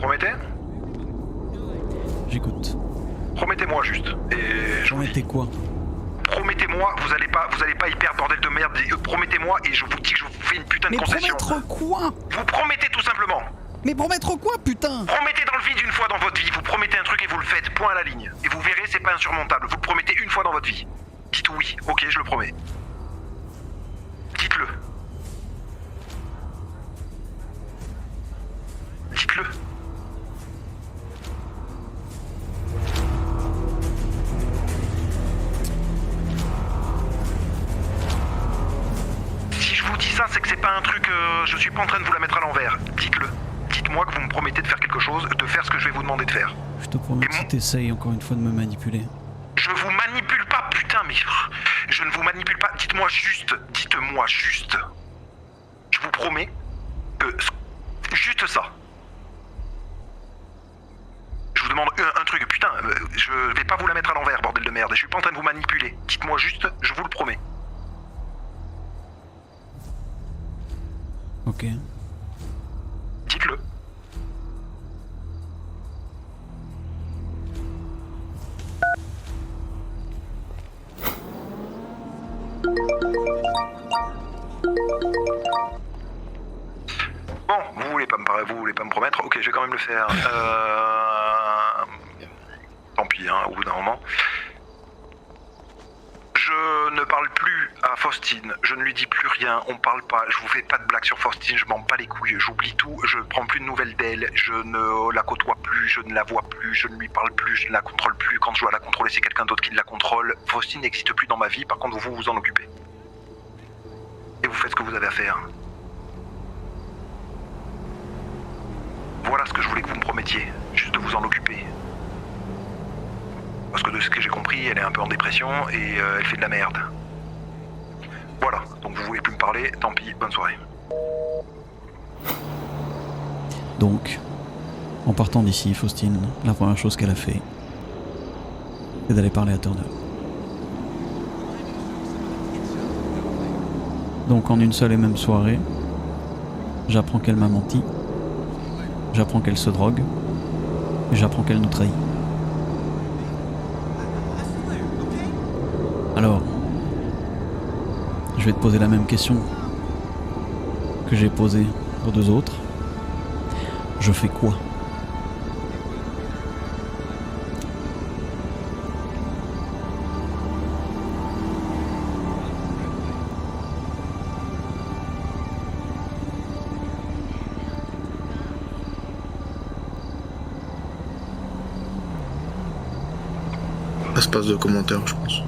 Promettez? J'écoute. Promettez-moi juste. Et je vous dis. Promettez quoi? Promettez-moi, vous allez pas y perdre, bordel de merde. Promettez-moi et je vous dis que je vous fais une putain de Mais concession. promettre quoi? Vous promettez tout simplement. Mais promettre quoi, putain? Promettez dans le vide une fois dans votre vie. Vous promettez un truc et vous le faites. Point à la ligne. Et vous verrez, c'est pas insurmontable. Vous le promettez une fois dans votre vie. Dites oui. Ok, je le promets. Dites-le. Dites-le. Si je vous dis ça, c'est que c'est pas un truc... je suis pas en train de vous la mettre à l'envers. Dites-le. Dites-moi que vous me promettez de faire quelque chose, de faire ce que je vais vous demander de faire. Je te promets que si t'essayes encore une fois de me manipuler. Je vous manipule pas, putain, mais... Je ne vous manipule pas. Dites-moi juste. Dites-moi juste. Je vous promets que... Juste ça. Je vous demande un truc, putain, je vais pas vous la mettre à l'envers, bordel de merde. Je suis pas en train de vous manipuler. Dites-moi juste, je vous le promets. Ok. Dites-le. Bon, vous voulez pas me promettre. Ok, je vais quand même le faire. Tant pis, hein, au bout d'un moment. Je ne parle plus à Faustine, je ne lui dis plus rien, on parle pas, je vous fais pas de blagues sur Faustine, je m'en bats les couilles, j'oublie tout, je prends plus de nouvelles d'elle, je ne la côtoie plus, je ne la vois plus, je ne lui parle plus, je ne la contrôle plus, quand je dois la contrôler c'est quelqu'un d'autre qui la contrôle. Faustine n'existe plus dans ma vie, par contre vous vous en occupez. Et vous faites ce que vous avez à faire. Voilà ce que je voulais que vous me promettiez, juste de vous en occuper. Parce que de ce que j'ai compris, elle est un peu en dépression et elle fait de la merde. Voilà, donc vous voulez plus me parler, tant pis, bonne soirée. Donc, en partant d'ici, Faustine, la première chose qu'elle a fait, c'est d'aller parler à Turner. Donc en une seule et même soirée, j'apprends qu'elle m'a menti, j'apprends qu'elle se drogue, et j'apprends qu'elle nous trahit. Alors, je vais te poser la même question que j'ai posée aux deux autres. Je fais quoi? Espace de commentaires, je pense.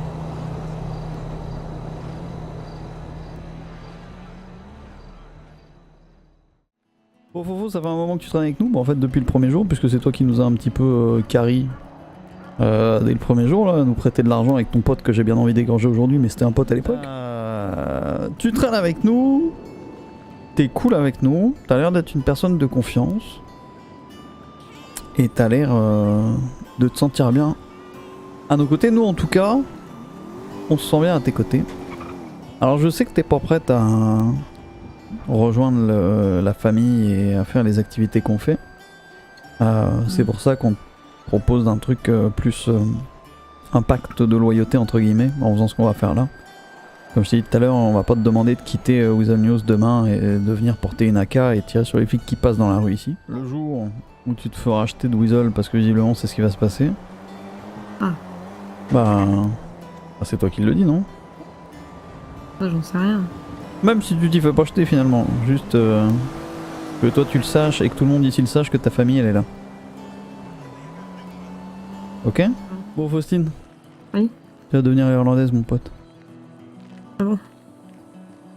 Bon, Fofo, ça fait un moment que tu traînes avec nous, en fait depuis le premier jour, puisque c'est toi qui nous a un petit peu carry dès le premier jour, là, nous prêter de l'argent avec ton pote que j'ai bien envie d'égorger aujourd'hui, mais c'était un pote à l'époque. Tu traînes avec nous, t'es cool avec nous, t'as l'air d'être une personne de confiance, et t'as l'air de te sentir bien à nos côtés. Nous en tout cas, on se sent bien à tes côtés. Alors je sais que t'es pas prête à rejoindre la famille et à faire les activités qu'on fait. C'est pour ça qu'on te propose un truc plus un pacte de loyauté entre guillemets en faisant ce qu'on va faire là. Comme je t'ai dit tout à l'heure, on va pas te demander de quitter Weasel News demain et de venir porter une AK et tirer sur les flics qui passent dans la rue ici. Le jour où tu te feras acheter de Weasel, parce que visiblement c'est ce qui va se passer. Ah. Bah c'est toi qui le dis, non? Ça, j'en sais rien. Même si tu t'y fais pas acheter finalement, juste que toi tu le saches et que tout le monde ici le sache que ta famille elle est là. Ok? Bon Faustine. Oui. Tu vas devenir irlandaise mon pote. Ah bon?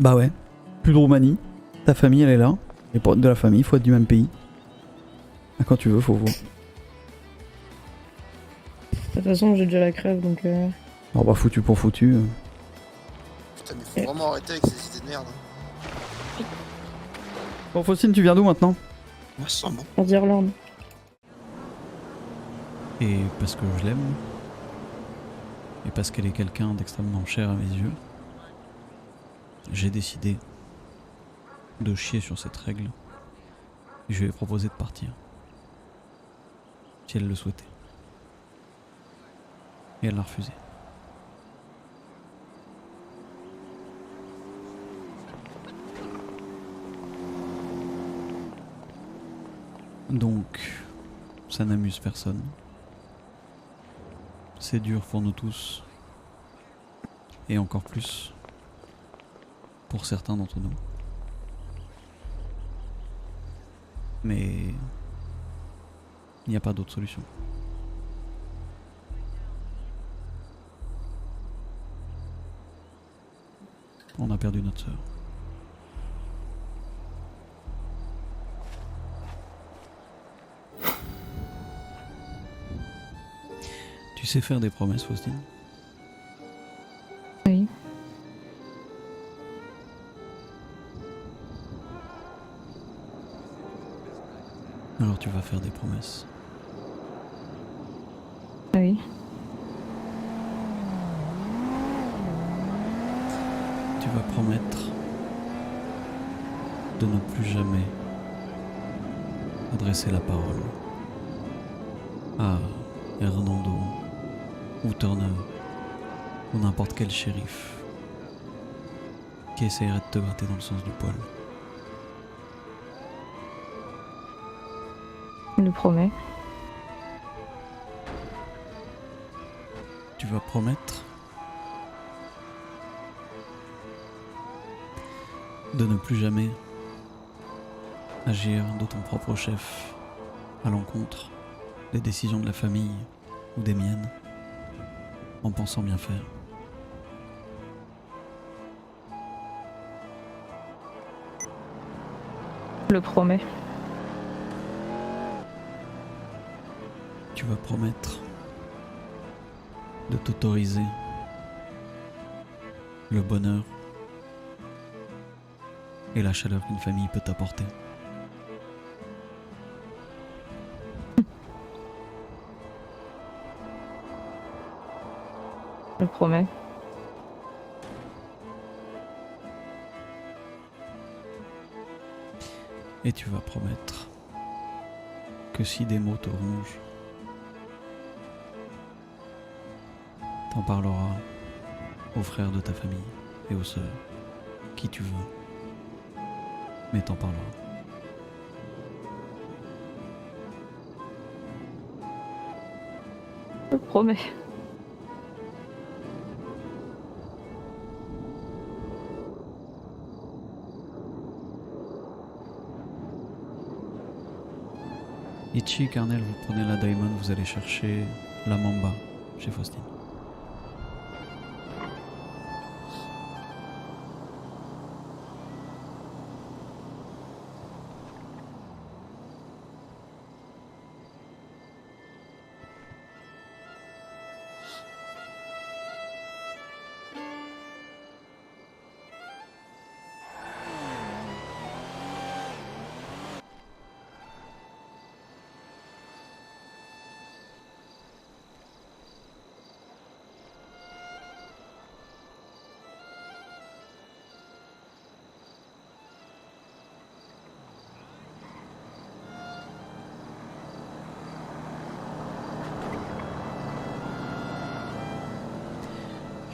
Bah ouais. Plus de Roumanie. Ta famille elle est là. Et pour être de la famille, il faut être du même pays. Ah, quand tu veux, faut voir. De toute façon, j'ai déjà la crève donc. Oh bah foutu pour foutu. Putain, mais faut vraiment arrêter avec ces idées de merde. Bon Faustine, tu viens d'où maintenant? Moi, je sens bon. En Irlande. Et parce que je l'aime. Et parce qu'elle est quelqu'un d'extrêmement cher à mes yeux. J'ai décidé de chier sur cette règle. Et je lui ai proposé de partir. si elle le souhaitait. Et elle l'a refusé. Donc, ça n'amuse personne. C'est dur pour nous tous. Et encore plus pour certains d'entre nous. Mais il n'y a pas d'autre solution. On a perdu notre sœur. Tu sais faire des promesses, Faustine? Oui. Alors tu vas faire des promesses. Oui. Tu vas promettre de ne plus jamais adresser la parole à Hernando ou Turner ou n'importe quel shérif qui essaierait de te gratter dans le sens du poil. Je le promets. Tu vas promettre de ne plus jamais agir de ton propre chef à l'encontre des décisions de la famille ou des miennes en pensant bien faire. Je le promets. Tu vas promettre de t'autoriser le bonheur et la chaleur qu'une famille peut t'apporter. Je le promets. Et tu vas promettre que si des mots te rongent, t'en parleras aux frères de ta famille et aux sœurs, qui tu veux, mais t'en parleras. Je le promets. Ichi, Carnel, vous prenez la Diamond, vous allez chercher la Mamba chez Faustine.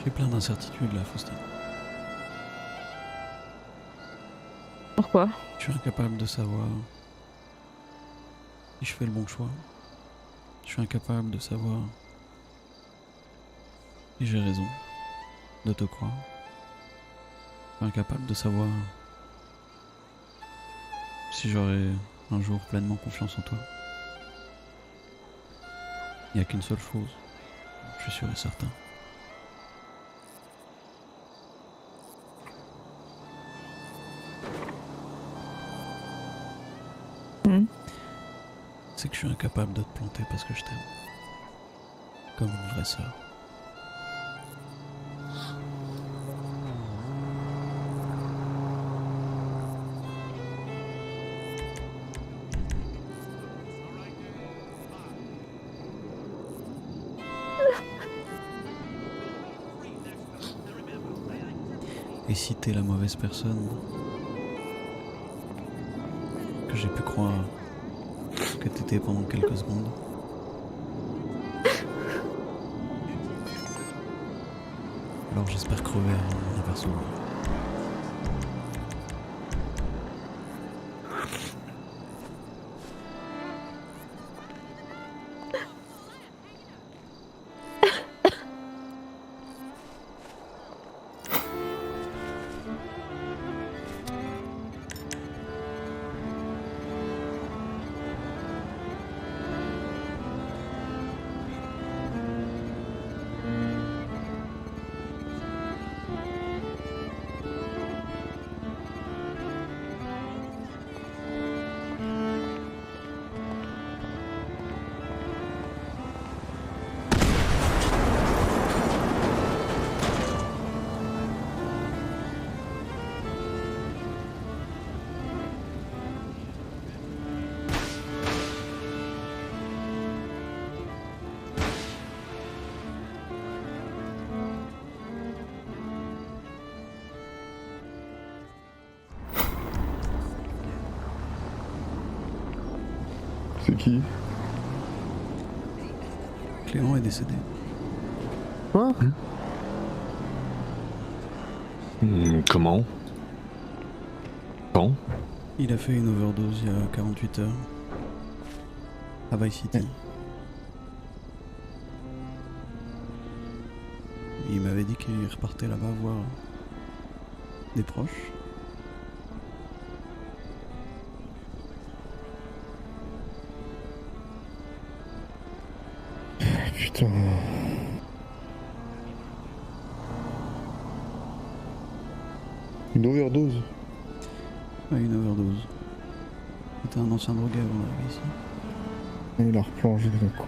J'ai plein d'incertitudes là, Faustine. Pourquoi? Je suis incapable de savoir si je fais le bon choix. Je suis incapable de savoir si j'ai raison de te croire. Je suis incapable de savoir si j'aurai un jour pleinement confiance en toi. Il n'y a qu'une seule chose, je suis sûr et certain. C'est que je suis incapable de te planter parce que je t'aime. Comme une vraie sœur. Et si t'es la mauvaise personne que j'ai pu croire que t'étais pendant quelques secondes, alors j'espère crever avant mon aperçu. C'est qui? Clément est décédé. Quoi? Comment? Quand? Il a fait une overdose il y a 48 heures. À Vice City. Il m'avait dit qu'il repartait là-bas voir des proches. Putain. Une overdose. Ouais, une overdose. C'était un ancien drogué avant d'arriver ici. Et il a replongé le con.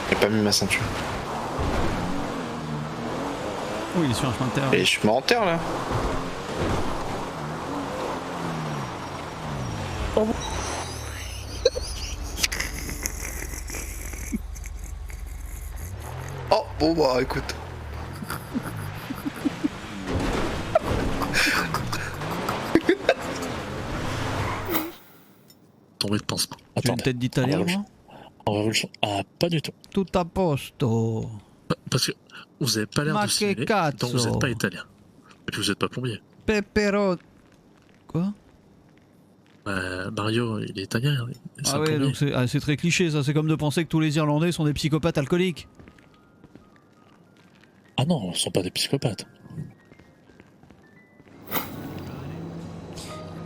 J'ai pas mis ma ceinture. Oh, il est sur un chemin de terre. Et je suis mort en terre là. Oh bon bah écoute. Tombé de pansement. Tu as une Attendez. tête d'italien, moi? En révolution. Ah, pas du tout. Tout a posto. Parce que vous avez pas l'air Ma de civiler, che cazzo. donc vous êtes pas italien. Et puis vous êtes pas plombier. Pepero. Quoi? Mario, il est italien. C'est Ah un ouais, plombier. donc c'est très cliché ça. C'est comme de penser que tous les Irlandais sont des psychopathes alcooliques. Ah non, ce sont pas des psychopathes.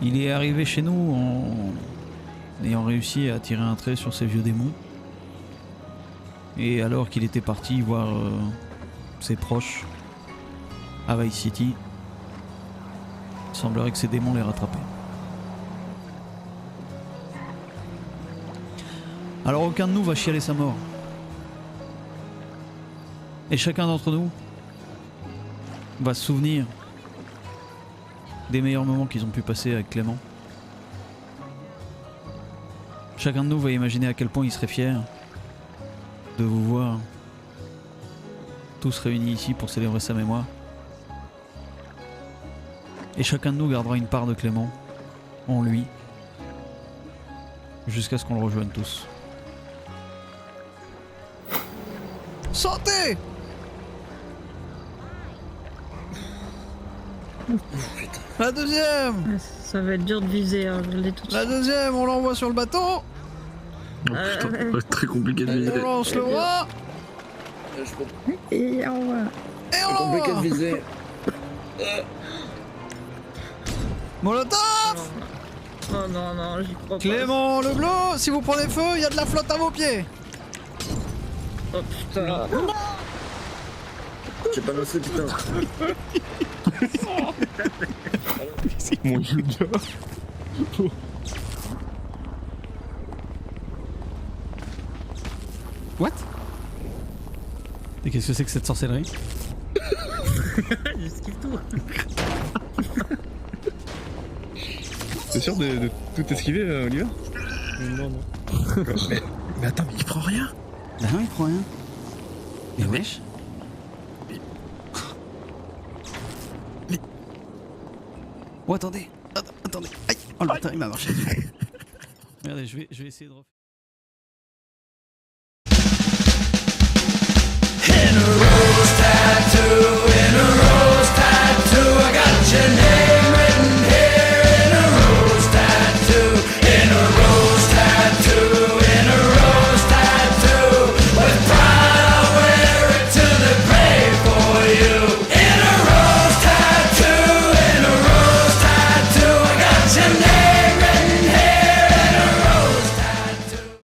Il est arrivé chez nous en ayant réussi à tirer un trait sur ces vieux démons. Et alors qu'il était parti voir ses proches à Vice City, il semblerait que ces démons les rattrapaient. Alors aucun de nous va chialer sa mort. Et chacun d'entre nous va se souvenir des meilleurs moments qu'ils ont pu passer avec Clément. Chacun de nous va imaginer à quel point il serait fier de vous voir tous réunis ici pour célébrer sa mémoire. Et chacun de nous gardera une part de Clément en lui jusqu'à ce qu'on le rejoigne tous. Santé! La deuxième! Ça va être dur de viser, hein, je le dis tout de La suite. deuxième, on l'envoie sur le bateau! Oh, putain, ça va être très compliqué de On viser. lance le roi! Et au revoir. Et on l'envoie! Molotov! Oh non, non, j'y crois pas. Clément Leblot, si vous prenez feu, il y a de la flotte à vos pieds! Oh putain. J'ai pas lancé, putain. C'est mon Julia. What? Et qu'est-ce que c'est que cette sorcellerie? J'esquive tout. T'es sûr de tout esquiver, Oliver? Non, non. Mais attends, mais il prend rien. Bah non, il prend rien. Mais wesh? Oh attendez, attendez, aïe! Oh le bâtard il m'a marché dessus. Regardez, je vais essayer de refaire.